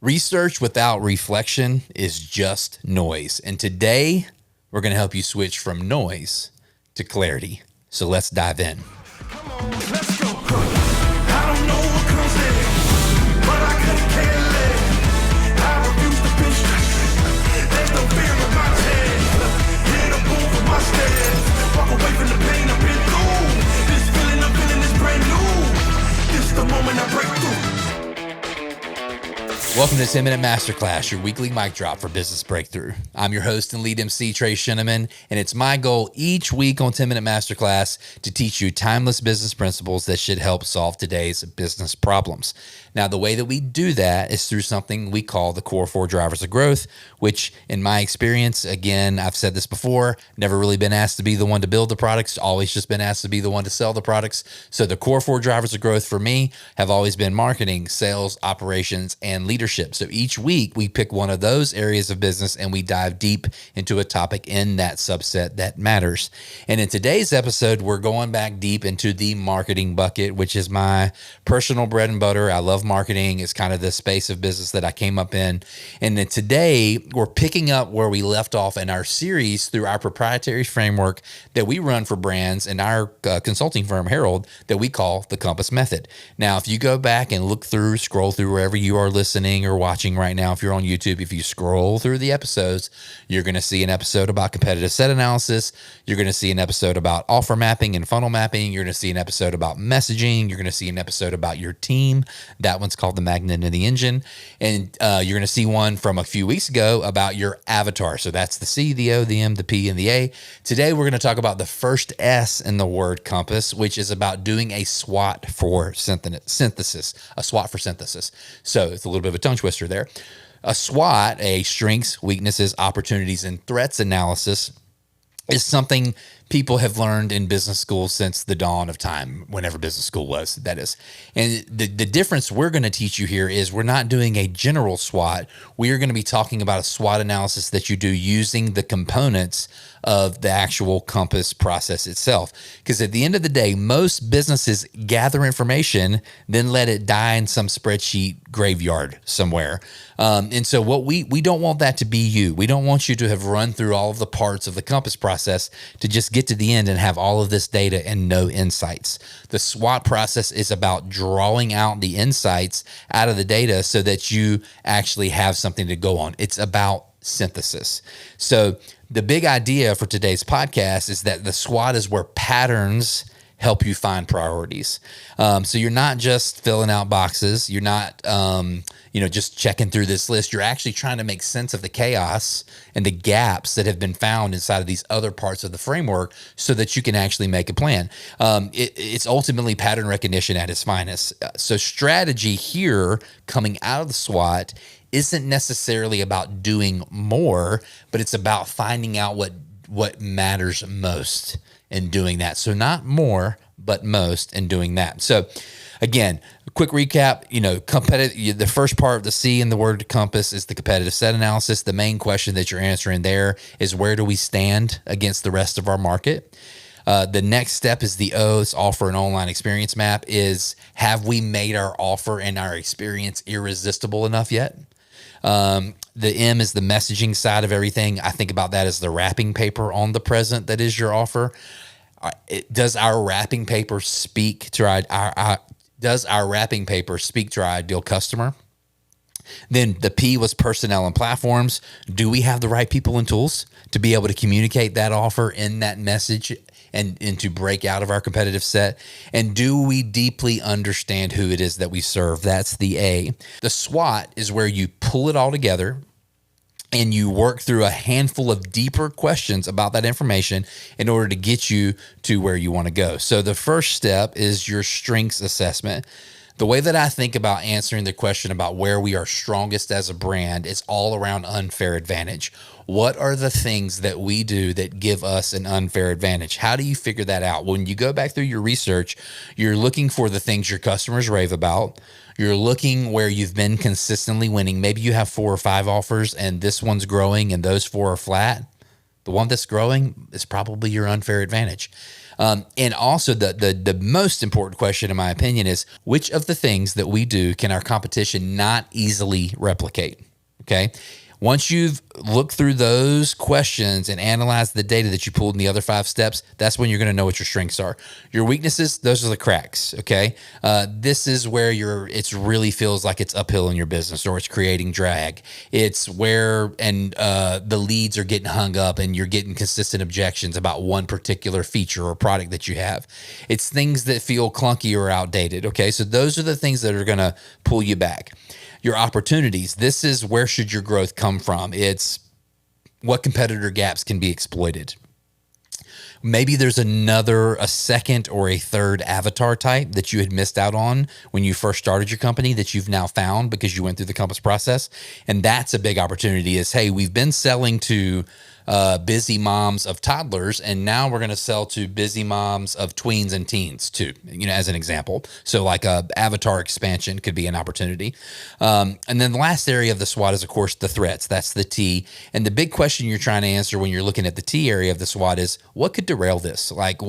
Research without reflection is just noise. And today, we're going to help you switch from noise to clarity. So let's dive in. Come on, let's go. I don't know what comes next, but I couldn't care less. I refuse to be stressed. There's no fear in my chest. Hear the boom from my stairs. Walk away from the pain I've been through. This feeling I'm feeling is brand new. This the moment I break through. Welcome to 10 Minute Masterclass, your weekly mic drop for business breakthrough. I'm your host and lead MC, Trey Sheneman, and it's my goal each week on 10 Minute Masterclass to teach you timeless business principles that should help solve today's business problems. Now, the way that we do that is through something we call the core 4 drivers of growth, which in my experience, again, I've said this before, never really been asked to be the one to build the products, always just been asked to be the one to sell the products. So the core 4 drivers of growth for me have always been marketing, sales, operations, and leadership. So each week we pick one of those areas of business and we dive deep into a topic in that subset that matters. And in today's episode, we're going back deep into the marketing bucket, which is my personal bread and butter. I love marketing. It's kind of the space of business that I came up in. And then today we're picking up where we left off in our series through our proprietary framework that we run for brands in our consulting firm, Herald, that we call the Compass Method. Now, if you go back and scroll through wherever you are listening or watching right now, if you're on YouTube, if you scroll through the episodes, you're going to see an episode about competitive set analysis. You're going to see an episode about offer mapping and funnel mapping. You're going to see an episode about messaging. You're going to see an episode about your team. That one's called the magnet and the engine. And you're going to see one from a few weeks ago about your avatar. So that's the C, the O, the M, the P, and the A. Today, we're going to talk about the first S in the word compass, which is about doing a SWOT for synthesis, a SWOT for synthesis. So it's a little bit of a tongue twister there. A SWOT, a strengths, weaknesses, opportunities, and threats analysis, is something people have learned in business school since the dawn of time, whenever business school was, that is. And the difference we're going to teach you here is we're not doing a general SWOT. We are going to be talking about a SWOT analysis that you do using the components of the actual Compass process itself. Because at the end of the day, most businesses gather information, then let it die in some spreadsheet graveyard somewhere. And so what we don't want that to be you. We don't want you to have run through all of the parts of the Compass process to just get to the end and have all of this data and no insights. The SWOT process is about drawing out the insights out of the data so that you actually have something to go on. It's about synthesis. So the big idea for today's podcast is that the SWOT is where patterns help you find priorities. So you're not just filling out boxes. You're not, just checking through this list. You're actually trying to make sense of the chaos and the gaps that have been found inside of these other parts of the framework so that you can actually make a plan. It's ultimately pattern recognition at its finest. So strategy here coming out of the SWOT isn't necessarily about doing more, but it's about finding out what matters most in doing that. So not more, but most in doing that. So again, a quick recap, the first part of the C in the word compass is the competitive set analysis. The main question that you're answering there is, where do we stand against the rest of our market? The next step is the O, it's offer and online experience map, is have we made our offer and our experience irresistible enough yet? The M is the messaging side of everything. I think about that as the wrapping paper on the present that is your offer. Does our wrapping paper speak to our ideal customer? Then the P was personnel and platforms. Do we have the right people and tools to be able to communicate that offer in that message and to break out of our competitive set? And do we deeply understand who it is that we serve? That's the A. The SWOT is where you pull it all together and you work through a handful of deeper questions about that information in order to get you to where you want to go. So the first step is your strengths assessment. The way that I think about answering the question about where we are strongest as a brand is all around unfair advantage. What are the things that we do that give us an unfair advantage? How do you figure that out? When you go back through your research, you're looking for the things your customers rave about. You're looking where you've been consistently winning. Maybe you have 4 or 5 offers and this one's growing and those 4 are flat. The one that's growing is probably your unfair advantage. And also the most important question, in my opinion, is which of the things that we do can our competition not easily replicate? Okay. Once you've looked through those questions and analyzed the data that you pulled in the other 5 steps, that's when you're going to know what your strengths are. Your weaknesses, those are the cracks. Okay. This is where it really feels like it's uphill in your business, or it's creating drag. It's where, the leads are getting hung up and you're getting consistent objections about one particular feature or product that you have. It's things that feel clunky or outdated. Okay. So those are the things that are going to pull you back. Your opportunities. This is where should your growth come from? It's what competitor gaps can be exploited. Maybe there's a second or a third avatar type that you had missed out on when you first started your company that you've now found because you went through the Compass process. And that's a big opportunity is, hey, we've been selling to busy moms of toddlers, and now we're going to sell to busy moms of tweens and teens too, as an example. So like a avatar expansion could be an opportunity. And then the last area of the SWOT is, of course, the threats. That's the T. And the big question you're trying to answer when you're looking at the T area of the SWOT is, what could derail this? Like,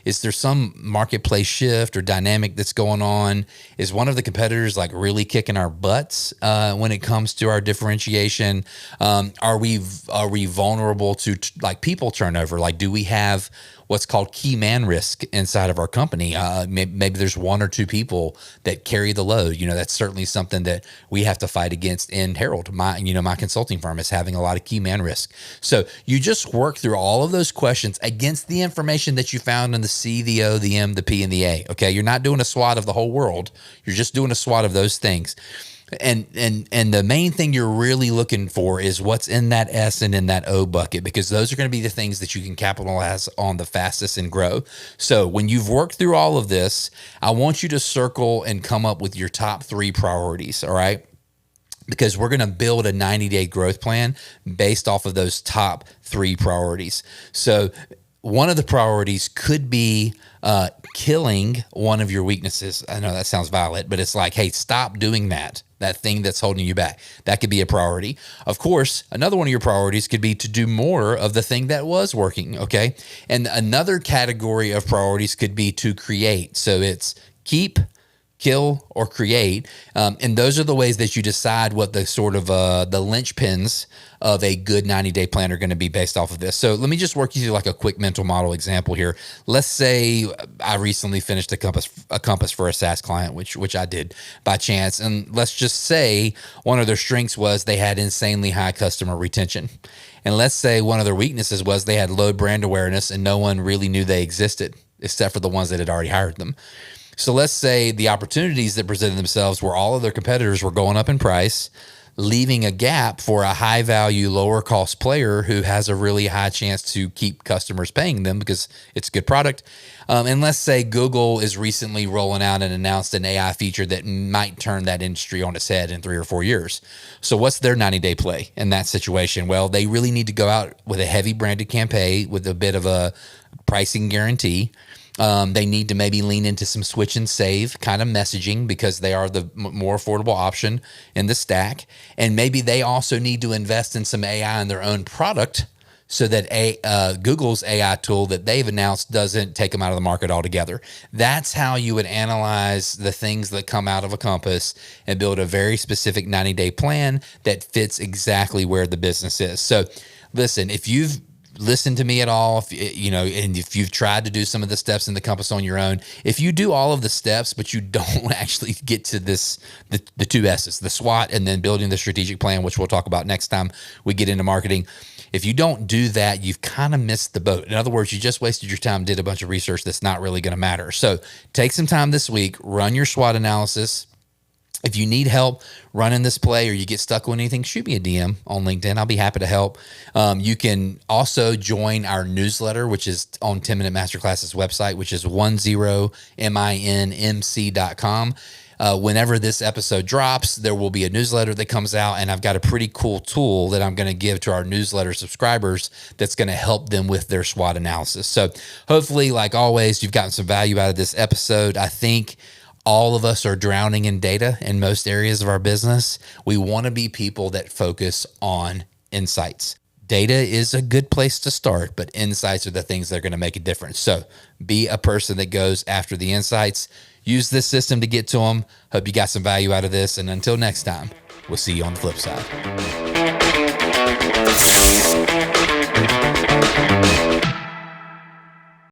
is there some marketplace shift or dynamic that's going on? Is one of the competitors like really kicking our butts when it comes to our differentiation? Are we vulnerable to like people turnover? Like, do we have what's called key man risk inside of our company? Maybe there's 1 or 2 people that carry the load. That's certainly something that we have to fight against in Herald. My consulting firm is having a lot of key man risk. So you just work through all of those questions against the information that you found in the C, the O, the M, the P, and the A. Okay. You're not doing a SWOT of the whole world. You're just doing a SWOT of those things. And the main thing you're really looking for is what's in that S and in that O bucket, because those are going to be the things that you can capitalize on the fastest and grow. So when you've worked through all of this, I want you to circle and come up with your top 3 priorities. All right. Because we're going to build a 90-day growth plan based off of those top 3 priorities. So one of the priorities could be killing one of your weaknesses. I know that sounds violent, but it's like, hey, stop doing that thing that's holding you back. That could be a priority. Of course, another one of your priorities could be to do more of the thing that was working, okay? And another category of priorities could be to create. So it's keep, kill, or create. And those are the ways that you decide what the sort of the linchpins of a good 90-day plan are going to be based off of this. So let me just work you through like a quick mental model example here. Let's say I recently finished a compass for a SaaS client, which I did by chance. And let's just say one of their strengths was they had insanely high customer retention. And let's say one of their weaknesses was they had low brand awareness and no one really knew they existed except for the ones that had already hired them. So let's say the opportunities that presented themselves were all of their competitors were going up in price, leaving a gap for a high value, lower cost player who has a really high chance to keep customers paying them because it's a good product. And let's say Google is recently rolling out and announced an AI feature that might turn that industry on its head in 3 or 4 years. So what's their 90-day play in that situation? Well, they really need to go out with a heavy branded campaign with a bit of a pricing guarantee. They need to maybe lean into some switch and save kind of messaging because they are the more affordable option in the stack. And maybe they also need to invest in some AI in their own product so that Google's AI tool that they've announced doesn't take them out of the market altogether. That's how you would analyze the things that come out of a compass and build a very specific 90-day plan that fits exactly where the business is. So listen, if you've listen to me at all, and if you've tried to do some of the steps in the compass on your own, if you do all of the steps, but you don't actually get to the 2 S's, the SWOT and then building the strategic plan, which we'll talk about next time we get into marketing. If you don't do that, you've kind of missed the boat. In other words, you just wasted your time, did a bunch of research that's not really going to matter. So take some time this week, run your SWOT analysis. If you need help running this play or you get stuck with anything, shoot me a DM on LinkedIn. I'll be happy to help. You can also join our newsletter, which is on 10 Minute Masterclass's website, which is 10minmc.com. Whenever this episode drops, there will be a newsletter that comes out, and I've got a pretty cool tool that I'm going to give to our newsletter subscribers that's going to help them with their SWOT analysis. So hopefully, like always, you've gotten some value out of this episode. I think all of us are drowning in data in most areas of our business. We want to be people that focus on insights. Data is a good place to start, but insights are the things that are going to make a difference. So be a person that goes after the insights. Use this system to get to them. Hope you got some value out of this. And until next time, we'll see you on the flip side.